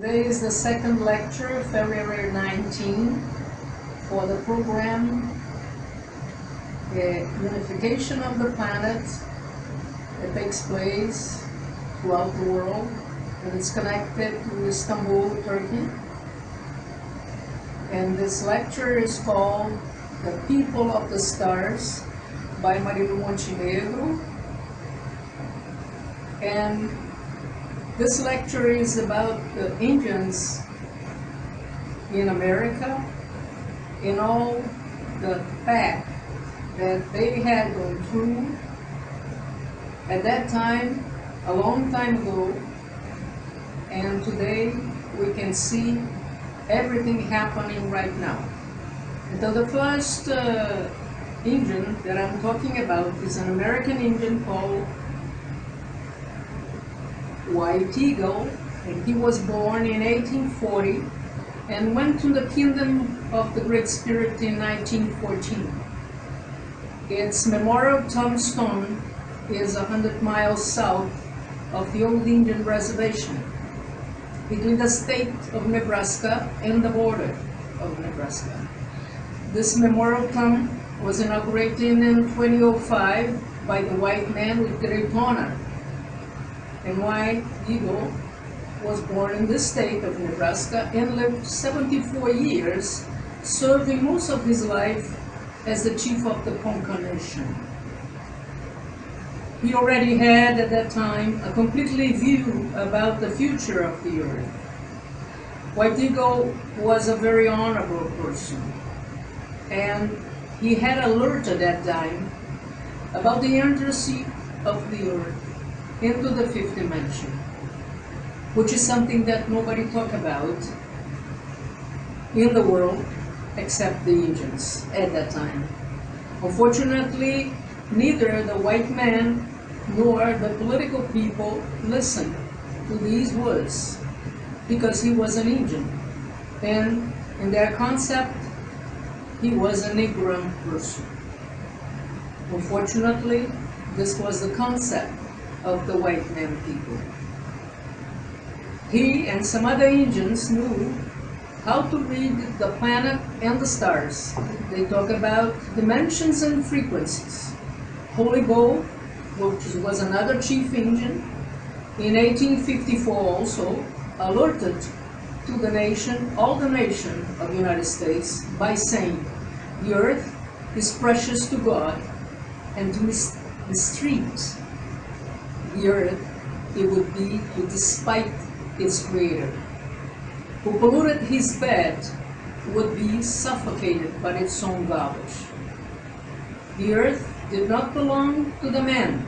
Today is the second lecture, February 19, for the program Unification of the Planet. It takes place throughout the world, and it's connected to Istanbul, Turkey. And this lecture is called The People of the Stars by Marilu Montenegro. And this lecture is about the Indians in America, in all the path that they had gone through at that time, a long time ago, and today we can see everything happening right now. And so the first Indian that I'm talking about is an American Indian called White Eagle, and he was born in 1840 and went to the Kingdom of the Great Spirit in 1914. Its memorial tombstone is 100 miles south of the old Indian reservation between the state of Nebraska and the border of Nebraska. This memorial tomb was inaugurated in 2005 by the white man with great honor. And White Eagle was born in the state of Nebraska and lived 74 years, serving most of his life as the chief of the Ponca Nation. He already had at that time a completely view about the future of the earth. White Eagle was a very honorable person, and he had alerted at that time about the entrance of the earth into the fifth dimension, which is something that nobody talked about in the world except the Indians at that time. Unfortunately, neither the white man nor the political people listened to these words because he was an Indian, and in their concept, he was an ignorant person. Unfortunately, this was the concept of the white man people. He and some other Indians knew how to read the planet and the stars. They talk about dimensions and frequencies. Holy Bull, which was another chief Indian, in 1854 also alerted to the nation, all the nation of the United States, by saying, the earth is precious to God, and to mistreat the earth, it would be to despite its creator. Who polluted his bed would be suffocated by its own garbage. The earth did not belong to the man.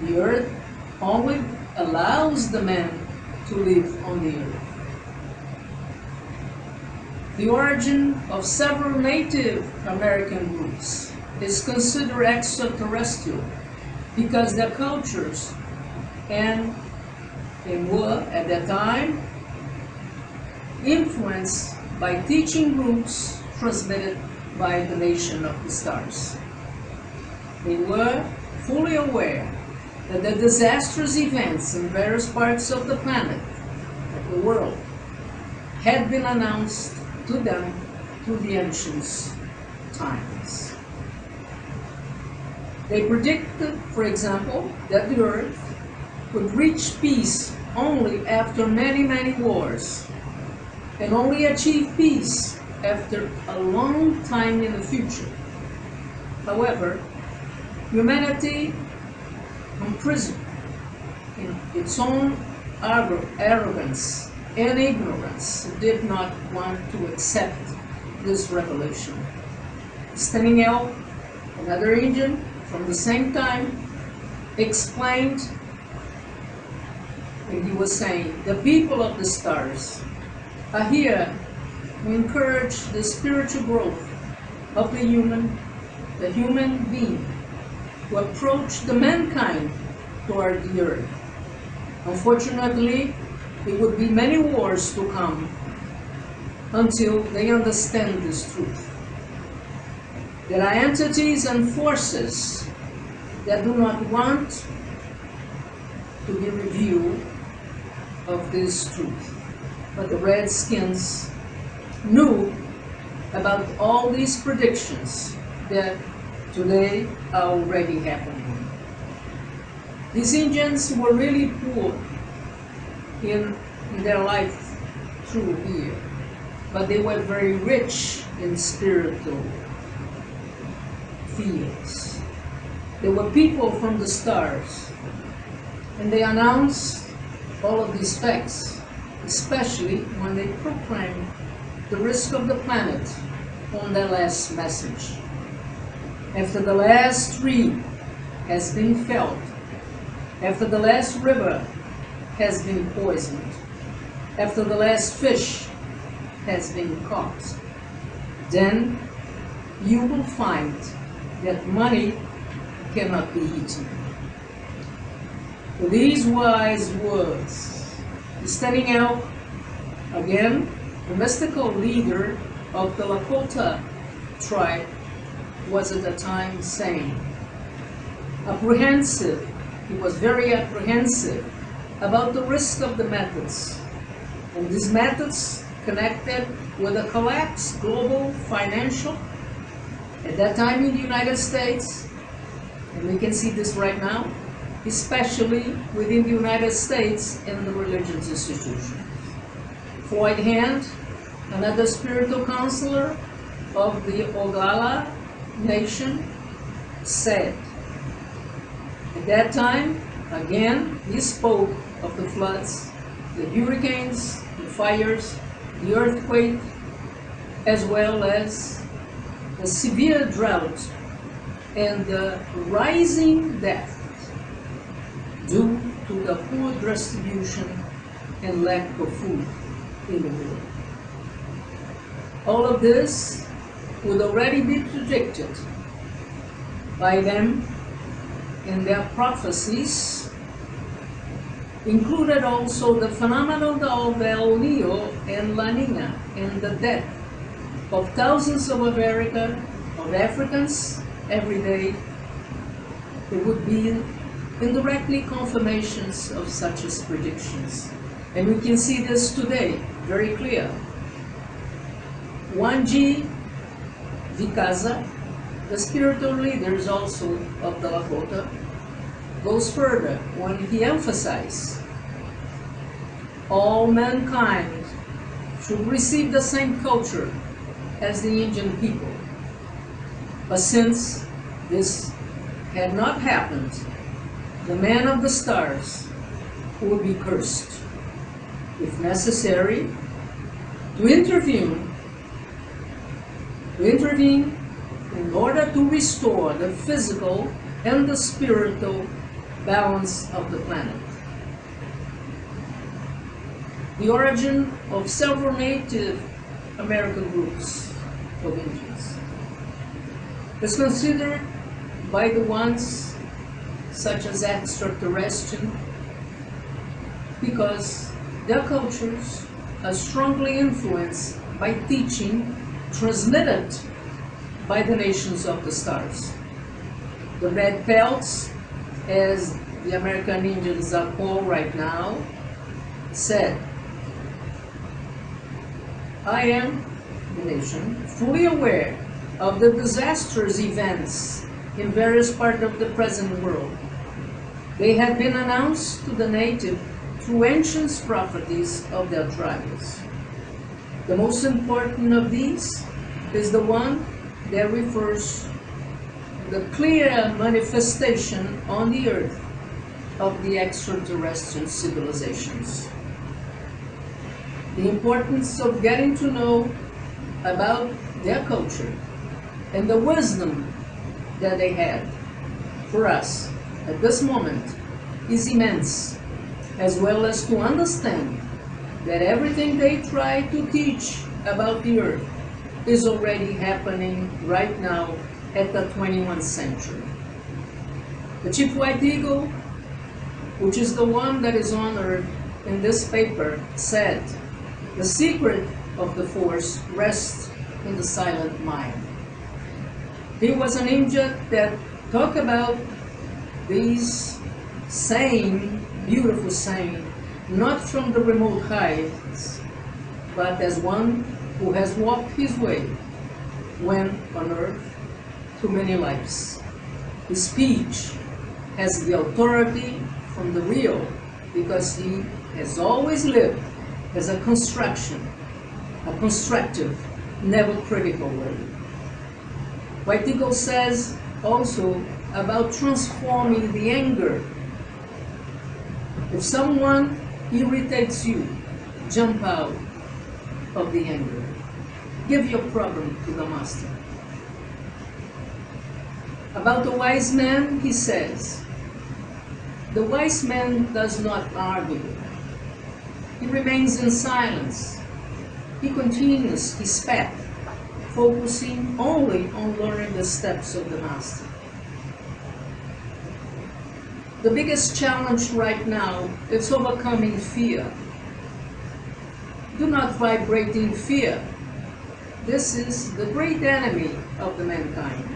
The earth only allows the man to live on the earth. The origin of several Native American groups is considered extraterrestrial because their cultures and they were, at that time, influenced by teaching groups transmitted by the Nation of the Stars. They were fully aware that the disastrous events in various parts of the planet, of the world, had been announced to them through the ancient times. They predicted, for example, that the earth would reach peace only after many, many wars, and only achieve peace after a long time in the future. However, humanity, imprisoned in its own arrogance and ignorance, did not want to accept this revelation. Standing out, another Indian from the same time explained, and he was saying, the people of the stars are here to encourage the spiritual growth of the human being, to approach the mankind toward the earth. Unfortunately, it would be many wars to come until they understand this truth. There are entities and forces that do not want to be revealed of this truth. But the Redskins knew about all these predictions that today are already happening. These Indians were really poor in their life through here, but they were very rich in spiritual fields. They were people from the stars, and they announced all of these facts, especially when they proclaimed the risk of the planet on their last message. After the last tree has been felled, after the last river has been poisoned, after the last fish has been caught, then you will find that money cannot be eaten. With these wise words, standing out again, the mystical leader of the Lakota tribe was at the time saying, apprehensive, he was very apprehensive about the risk of the methods, and these methods connected with a collapsed global financial, at that time in the United States, and we can see this right now, especially within the United States and the religious institutions. Floyd Hand, another spiritual counselor of the Oglala Nation, said, at that time, again, he spoke of the floods, the hurricanes, the fires, the earthquake, as well as the severe drought and the rising death due to the poor distribution and lack of food in the world. All of this would already be predicted by them in their prophecies, included also the phenomenon of El Nino and La Nina and the death of thousands of Africans every day. There would be indirectly confirmations of such as predictions. And we can see this today, very clear. Juan G. Vicasa, the spiritual leaders also of the Lakota, goes further when he emphasizes all mankind should receive the same culture as the Indian people. But since this had not happened, the man of the stars will be cursed, if necessary, to intervene in order to restore the physical and the spiritual balance of the planet. The origin of several Native American groups of Indians is considered by the ones such as extraterrestrial because their cultures are strongly influenced by teaching transmitted by the nations of the stars. The red pelts, as the American Indians are called right now, said, I am the nation fully aware of the disastrous events in various parts of the present world. They have been announced to the native through ancient prophecies of their tribes. The most important of these is the one that refers to the clear manifestation on the earth of the extraterrestrial civilizations. The importance of getting to know about their culture and the wisdom that they had for us at this moment is immense, as well as to understand that everything they try to teach about the earth is already happening right now at the 21st century. The Chief White Eagle, which is the one that is honored in this paper, said, the secret of the force rests in the silent mind. He was an Indian that talked about these saying, beautiful saying, not from the remote heights, but as one who has walked his way when on earth through many lives. His speech has the authority from the real because he has always lived as a constructive, never critical way. White Eagle says also about transforming the anger. If someone irritates you, jump out of the anger. Give your problem to the master. About the wise man, he says, the wise man does not argue. He remains in silence. He continues his path, focusing only on learning the steps of the master. The biggest challenge right now is overcoming fear. Do not vibrate in fear. This is the great enemy of the mankind.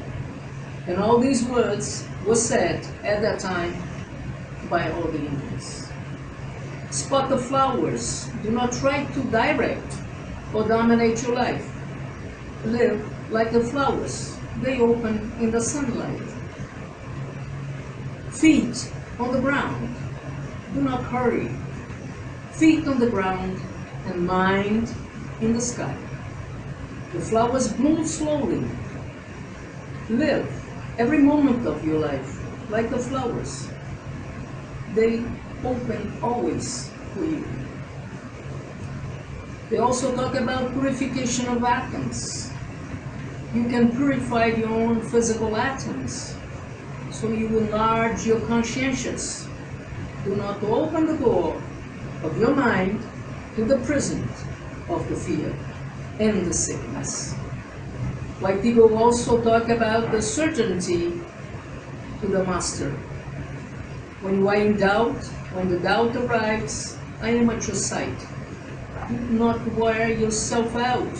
And all these words were said at that time by all the Indians. Spot the flowers. Do not try to direct or dominate your life. Live like the flowers. They open in the sunlight. Feet on the ground. Do not hurry. Feet on the ground and mind in the sky. The flowers bloom slowly. Live every moment of your life like the flowers. They open always for you. They also talk about purification of atoms. You can purify your own physical atoms, so you enlarge your conscience. Do not open the door of your mind to the prison of the fear and the sickness. White Eagle also talk about the certainty to the master. When you are in doubt, when the doubt arrives, I am at your side. Do not wear yourself out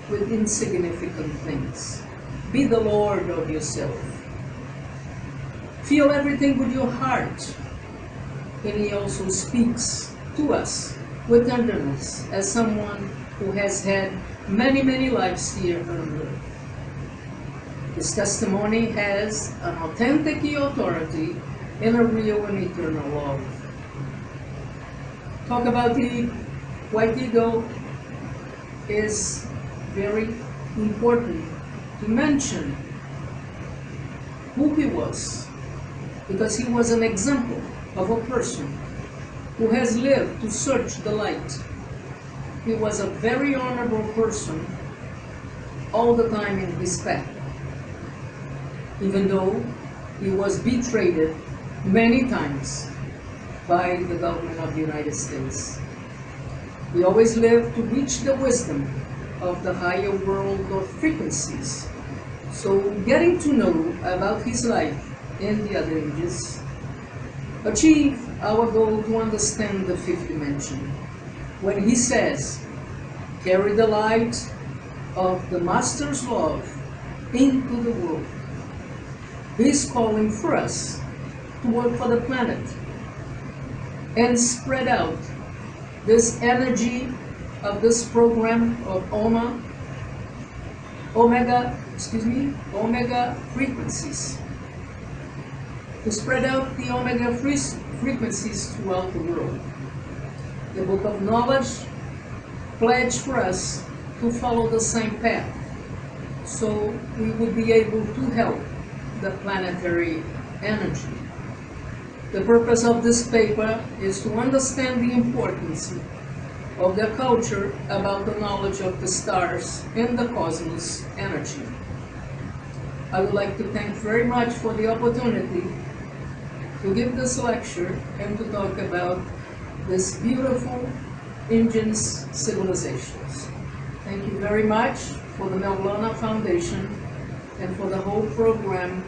with insignificant things. Be the Lord of yourself. Feel everything with your heart. And he also speaks to us with tenderness as someone who has had many, many lives here on earth. His testimony has an authentic authority and a real and eternal love. Talk about the White Eagle is very important to mention who he was, because he was an example of a person who has lived to search the light. He was a very honorable person all the time in his path, even though he was betrayed many times by the government of the United States. He always lived to reach the wisdom of the higher world of frequencies. So getting to know about his life and the other ages, achieve our goal to understand the fifth dimension. When he says, carry the light of the Master's love into the world, he's calling for us to work for the planet and spread out this energy of this program of Omega frequencies, to spread out the Omega frequencies throughout the world. The Book of Knowledge pledged for us to follow the same path, so we would be able to help the planetary energy. The purpose of this paper is to understand the importance of the culture about the knowledge of the stars and the cosmos energy. I would like to thank very much for the opportunity to give this lecture and to talk about this beautiful Indian civilizations. Thank you very much for the Maulana Foundation and for the whole program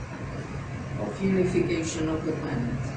of unification of the planet.